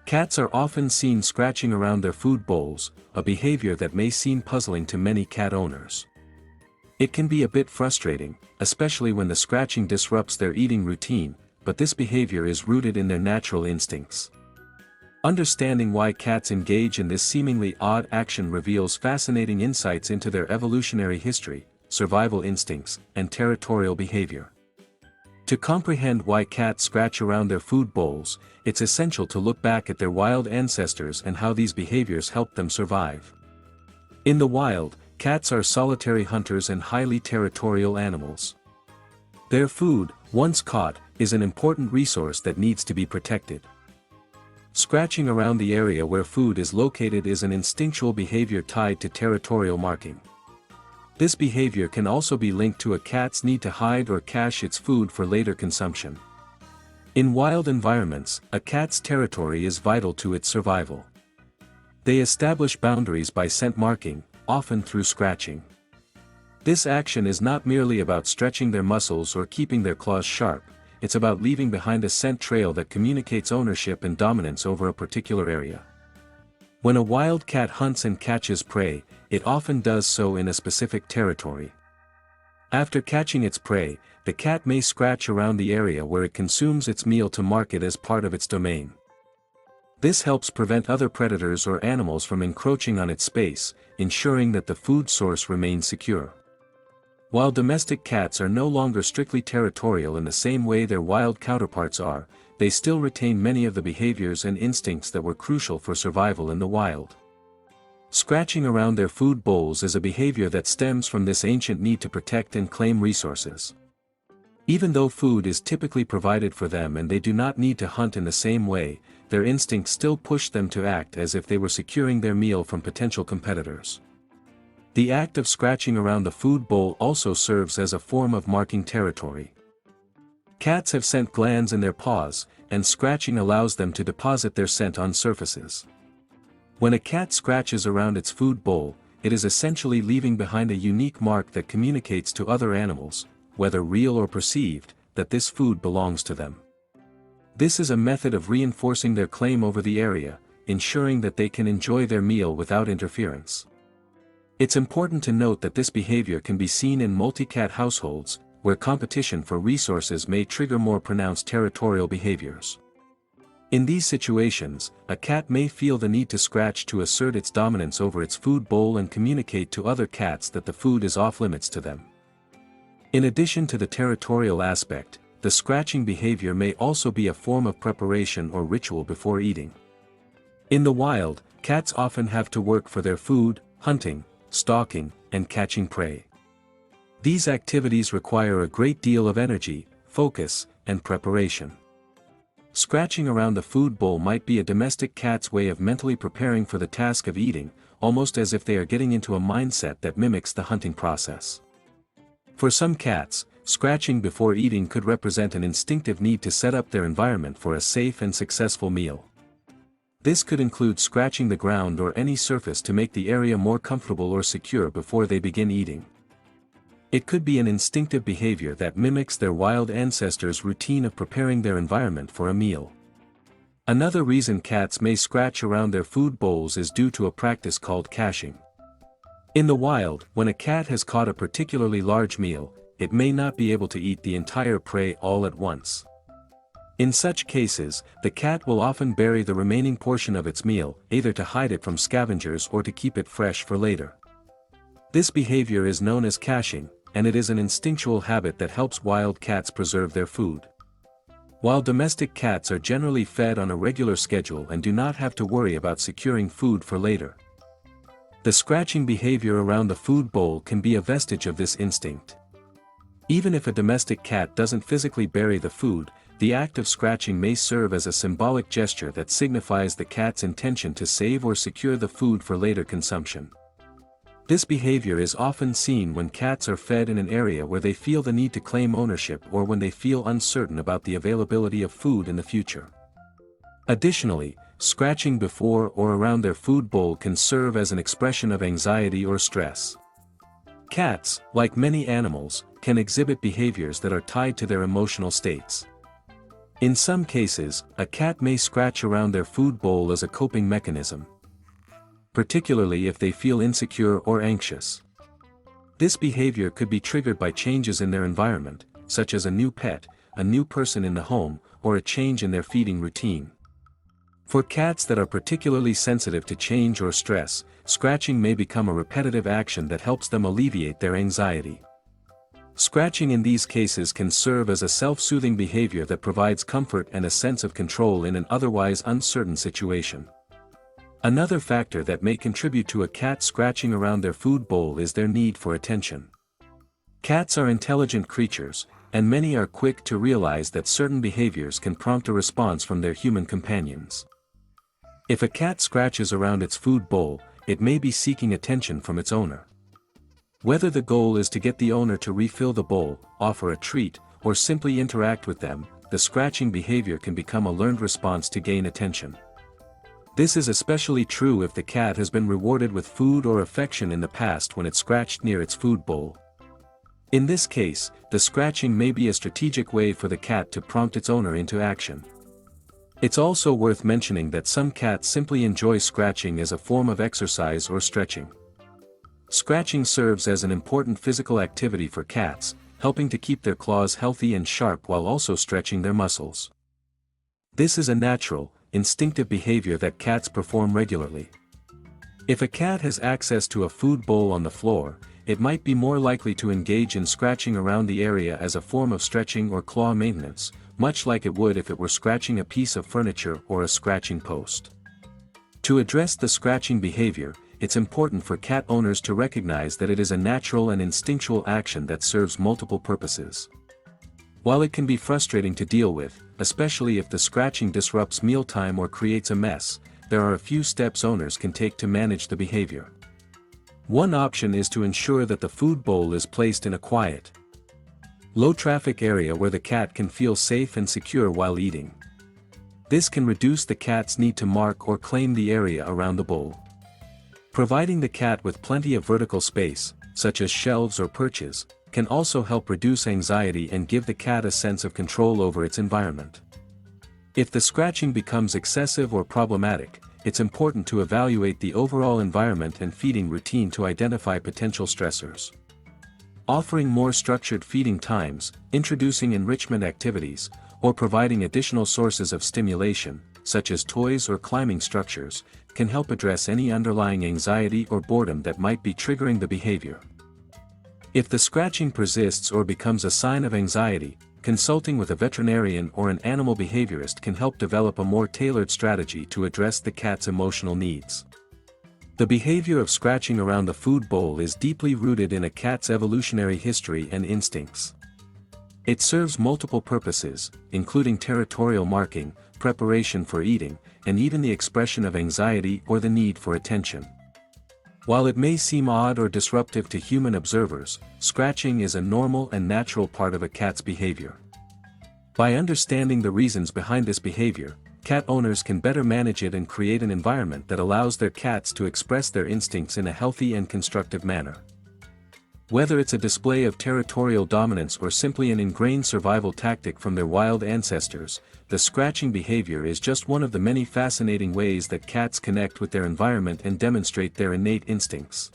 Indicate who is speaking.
Speaker 1: Cats are often seen scratching around their food bowls, a behavior that may seem puzzling to many cat owners. It can be a bit frustrating, especially when the scratching disrupts their eating routine, but this behavior is rooted in their natural instincts. Understanding why cats engage in this seemingly odd action reveals fascinating insights into their evolutionary history, survival instincts, and territorial behavior. To comprehend why cats scratch around their food bowls, it's essential to look back at their wild ancestors and how these behaviors helped them survive. In the wild, cats are solitary hunters and highly territorial animals. Their food, once caught, is an important resource that needs to be protected. Scratching around the area where food is located is an instinctual behavior tied to territorial marking. This behavior can also be linked to a cat's need to hide or cache its food for later consumption. In wild environments, a cat's territory is vital to its survival. They establish boundaries by scent marking, often through scratching. This action is not merely about stretching their muscles or keeping their claws sharp, it's about leaving behind a scent trail that communicates ownership and dominance over a particular area. When a wild cat hunts and catches prey, it often does so in a specific territory. After catching its prey, the cat may scratch around the area where it consumes its meal to mark it as part of its domain. This helps prevent other predators or animals from encroaching on its space, ensuring that the food source remains secure. While domestic cats are no longer strictly territorial in the same way their wild counterparts are, they still retain many of the behaviors and instincts that were crucial for survival in the wild. Scratching around their food bowls is a behavior that stems from this ancient need to protect and claim resources. Even though food is typically provided for them and they do not need to hunt in the same way, their instincts still push them to act as if they were securing their meal from potential competitors. The act of scratching around the food bowl also serves as a form of marking territory. Cats have scent glands in their paws, and scratching allows them to deposit their scent on surfaces. When a cat scratches around its food bowl, it is essentially leaving behind a unique mark that communicates to other animals, whether real or perceived, that this food belongs to them. This is a method of reinforcing their claim over the area, ensuring that they can enjoy their meal without interference. It's important to note that this behavior can be seen in multi-cat households, where competition for resources may trigger more pronounced territorial behaviors. In these situations, a cat may feel the need to scratch to assert its dominance over its food bowl and communicate to other cats that the food is off-limits to them. In addition to the territorial aspect, the scratching behavior may also be a form of preparation or ritual before eating. In the wild, cats often have to work for their food, hunting, stalking, and catching prey. These activities require a great deal of energy, focus, and preparation. Scratching around the food bowl might be a domestic cat's way of mentally preparing for the task of eating, almost as if they are getting into a mindset that mimics the hunting process. For some cats, scratching before eating could represent an instinctive need to set up their environment for a safe and successful meal. This could include scratching the ground or any surface to make the area more comfortable or secure before they begin eating. It could be an instinctive behavior that mimics their wild ancestors' routine of preparing their environment for a meal. Another reason cats may scratch around their food bowls is due to a practice called caching. In the wild, when a cat has caught a particularly large meal, it may not be able to eat the entire prey all at once. In such cases, the cat will often bury the remaining portion of its meal, either to hide it from scavengers or to keep it fresh for later. This behavior is known as caching, and it is an instinctual habit that helps wild cats preserve their food. While domestic cats are generally fed on a regular schedule and do not have to worry about securing food for later, the scratching behavior around the food bowl can be a vestige of this instinct. Even if a domestic cat doesn't physically bury the food, the act of scratching may serve as a symbolic gesture that signifies the cat's intention to save or secure the food for later consumption. This behavior is often seen when cats are fed in an area where they feel the need to claim ownership or when they feel uncertain about the availability of food in the future. Additionally, scratching before or around their food bowl can serve as an expression of anxiety or stress. Cats, like many animals, can exhibit behaviors that are tied to their emotional states. In some cases, a cat may scratch around their food bowl as a coping mechanism, particularly if they feel insecure or anxious. This behavior could be triggered by changes in their environment, such as a new pet, a new person in the home, or a change in their feeding routine. For cats that are particularly sensitive to change or stress, scratching may become a repetitive action that helps them alleviate their anxiety. Scratching in these cases can serve as a self-soothing behavior that provides comfort and a sense of control in an otherwise uncertain situation. Another factor that may contribute to a cat scratching around their food bowl is their need for attention. Cats are intelligent creatures, and many are quick to realize that certain behaviors can prompt a response from their human companions. If a cat scratches around its food bowl, it may be seeking attention from its owner. Whether the goal is to get the owner to refill the bowl, offer a treat, or simply interact with them, the scratching behavior can become a learned response to gain attention. This is especially true if the cat has been rewarded with food or affection in the past when it scratched near its food bowl. In this case, the scratching may be a strategic way for the cat to prompt its owner into action. It's also worth mentioning that some cats simply enjoy scratching as a form of exercise or stretching. Scratching serves as an important physical activity for cats, helping to keep their claws healthy and sharp while also stretching their muscles. This is a natural, instinctive behavior that cats perform regularly. If a cat has access to a food bowl on the floor, it might be more likely to engage in scratching around the area as a form of stretching or claw maintenance, much like it would if it were scratching a piece of furniture or a scratching post. To address the scratching behavior, it's important for cat owners to recognize that it is a natural and instinctual action that serves multiple purposes. While it can be frustrating to deal with, especially if the scratching disrupts mealtime or creates a mess, there are a few steps owners can take to manage the behavior. One option is to ensure that the food bowl is placed in a quiet, low-traffic area where the cat can feel safe and secure while eating. This can reduce the cat's need to mark or claim the area around the bowl. Providing the cat with plenty of vertical space, such as shelves or perches, can also help reduce anxiety and give the cat a sense of control over its environment. If the scratching becomes excessive or problematic, it's important to evaluate the overall environment and feeding routine to identify potential stressors. Offering more structured feeding times, introducing enrichment activities, or providing additional sources of stimulation, such as toys or climbing structures, can help address any underlying anxiety or boredom that might be triggering the behavior. If the scratching persists or becomes a sign of anxiety, consulting with a veterinarian or an animal behaviorist can help develop a more tailored strategy to address the cat's emotional needs. The behavior of scratching around the food bowl is deeply rooted in a cat's evolutionary history and instincts. It serves multiple purposes, including territorial marking, preparation for eating, and even the expression of anxiety or the need for attention. While it may seem odd or disruptive to human observers, scratching is a normal and natural part of a cat's behavior. By understanding the reasons behind this behavior, cat owners can better manage it and create an environment that allows their cats to express their instincts in a healthy and constructive manner. Whether it's a display of territorial dominance or simply an ingrained survival tactic from their wild ancestors, the scratching behavior is just one of the many fascinating ways that cats connect with their environment and demonstrate their innate instincts.